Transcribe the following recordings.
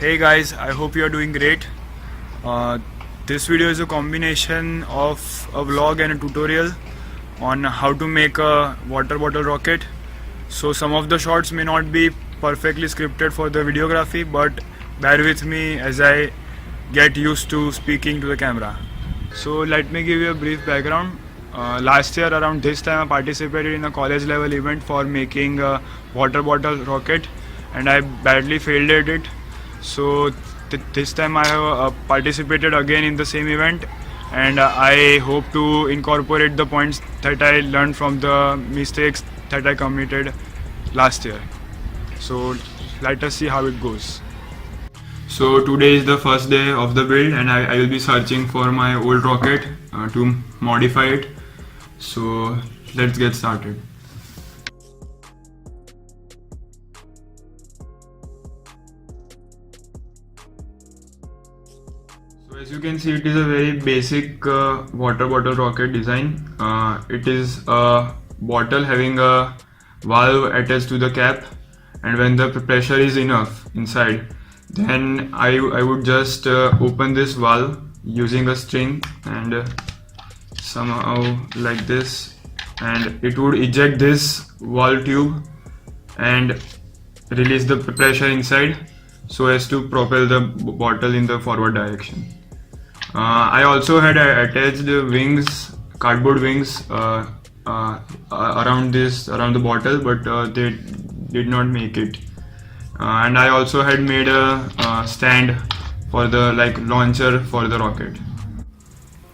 Hey guys, I hope you are doing great. Uh, this video is a combination of a vlog and a tutorial on how to make a water bottle rocket. So some of the shots may not be perfectly scripted for the videography, but bear with me as I get used to speaking to the camera. So let me give you a brief background. Last year around this time I participated in a college level event for making a water bottle rocket and I badly failed at it. So this time I have participated again in the same event and I hope to incorporate the points that I learned from the mistakes that I committed last year. So let us see how it goes. So today is the first day of the build and I will be searching for my old rocket to modify it. So let's get started. So as you can see, it is a very basic water bottle rocket design. It is a bottle having a valve attached to the cap, and when the pressure is enough inside, then I would just open this valve using a string and somehow like this, and it would eject this valve tube and release the pressure inside so as to propel the bottle in the forward direction. I also had attached wings, cardboard wings around the bottle, but they did not make it. And I also had made a stand for the launcher for the rocket.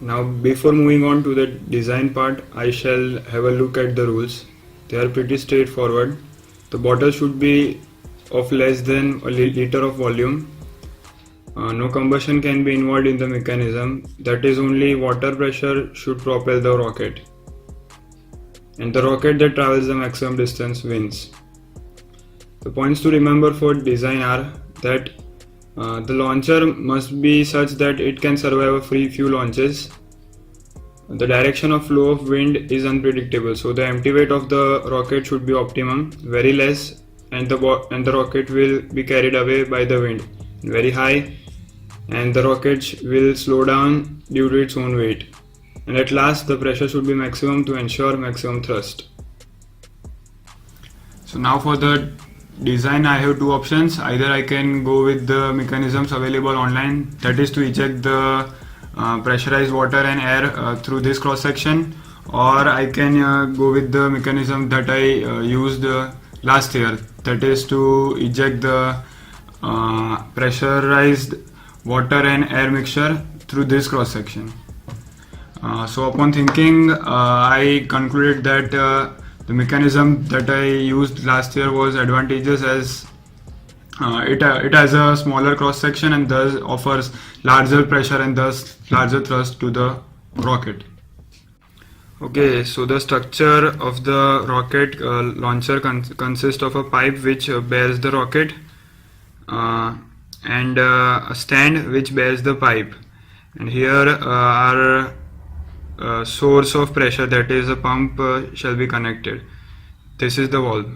Now before moving on to the design part, I shall have a look at the rules. They are pretty straightforward. The bottle should be of less than a liter of volume. No combustion can be involved in the mechanism. That is, only water pressure should propel the rocket. And the rocket that travels the maximum distance wins. The points to remember for design are that the launcher must be such that it can survive a few launches. The direction of flow of wind is unpredictable, so the empty weight of the rocket should be optimum, very less, and the rocket will be carried away by the wind, very high, and the rocket will slow down due to its own weight. And at last, the pressure should be maximum to ensure maximum thrust. So now for the design, I have two options. Either I can go with the mechanisms available online, that is to eject the pressurized water and air through this cross section, or I can go with the mechanism that I used last year, that is to eject the pressurized water and air mixture through this cross section. So upon thinking, I concluded that the mechanism that I used last year was advantageous as it has a smaller cross section and thus offers larger pressure and thus larger thrust to the rocket. Okay, so the structure of the rocket launcher consists of a pipe which bears the rocket and a stand which bears the pipe, and here our source of pressure, that is a pump, shall be connected. This is the valve.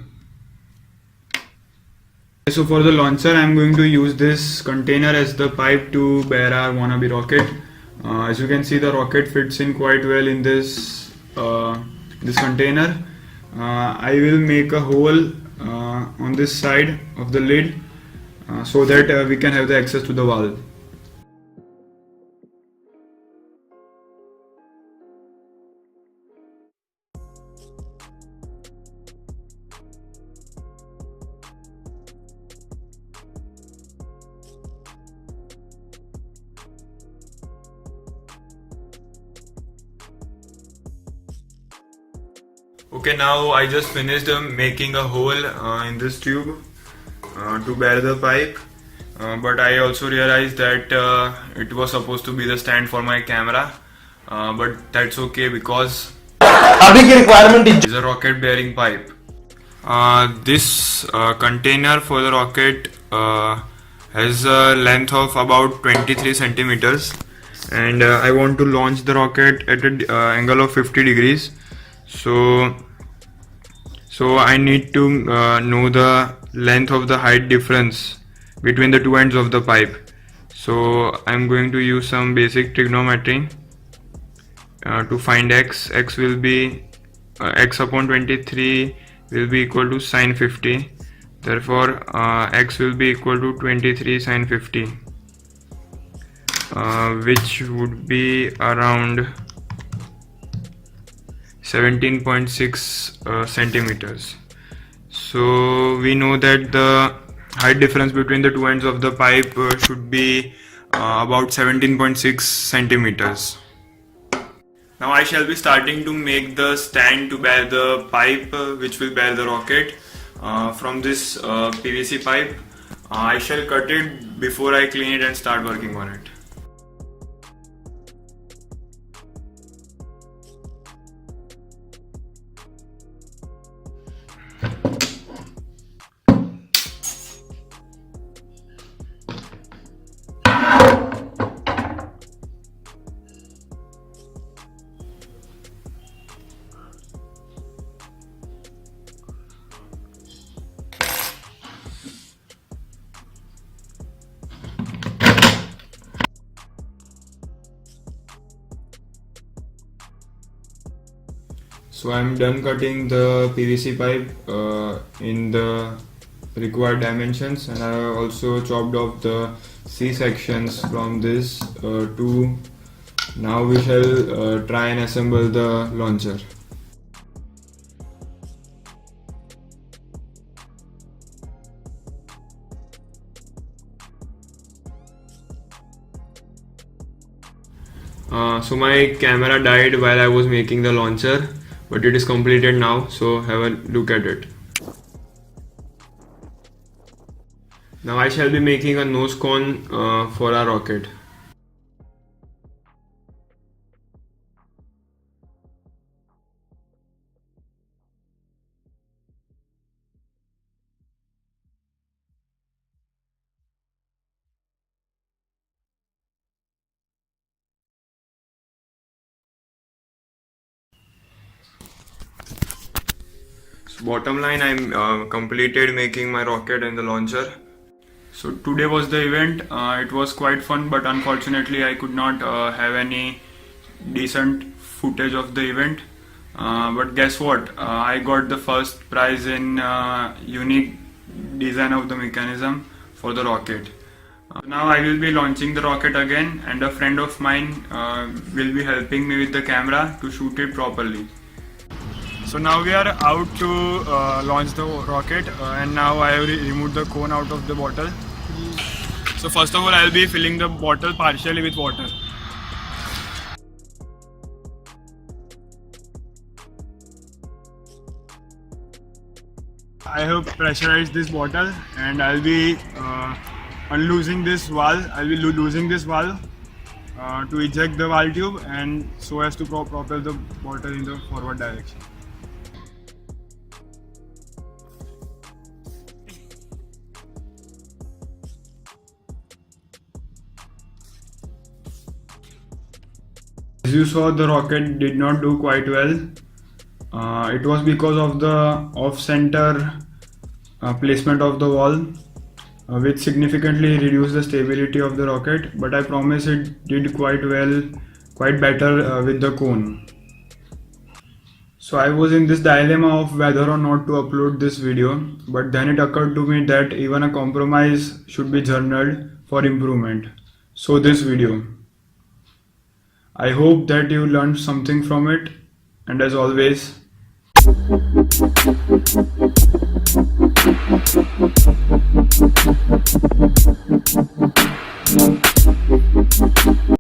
So for the launcher, I am going to use this container as the pipe to bear our wannabe rocket. As you can see, the rocket fits in quite well in this container. I will make a hole on this side of the lid so that we can have the access to the valve. Okay, now I just finished making a hole in this tube to bear the pipe, but I also realized that it was supposed to be the stand for my camera, but that's okay because it is a rocket bearing pipe. This container for the rocket has a length of about 23 centimeters, and I want to launch the rocket at an angle of 50 degrees. So I need to know the length of the height difference between the two ends of the pipe. So I'm going to use some basic trigonometry to find x. X will be x upon 23 will be equal to sine 50. Therefore x will be equal to 23 sine 50, which would be around 17.6 centimeters. So we know that the height difference between the two ends of the pipe should be about 17.6 centimeters. Now I shall be starting to make the stand to bear the pipe which will bear the rocket from this PVC pipe. I shall cut it before I clean it and start working on it. So I'm done cutting the PVC pipe in the required dimensions, and I also chopped off the C sections from this to. Now we shall try and assemble the launcher. So my camera died while I was making the launcher, but it is completed now, so have a look at it. Now I shall be making a nose cone for our rocket. Bottom line, I'm completed making my rocket and the launcher. So today was the event. It was quite fun, but unfortunately I could not have any decent footage of the event. But guess what? I got the first prize in unique design of the mechanism for the rocket. Now I will be launching the rocket again, and a friend of mine will be helping me with the camera to shoot it properly. So now we are out to launch the rocket, and now I have removed the cone out of the bottle. So first of all, I will be filling the bottle partially with water. I have pressurized this bottle, and I'll be unloosing this valve. I'll be losing this valve to eject the valve tube, and so as to propel the bottle in the forward direction. As you saw, the rocket did not do quite well. It was because of the off-center placement of the valve, which significantly reduced the stability of the rocket, but I promise it did quite well, quite better with the cone. So I was in this dilemma of whether or not to upload this video, but then it occurred to me that even a compromise should be journaled for improvement. So this video. I hope that you learned something from it, and as always,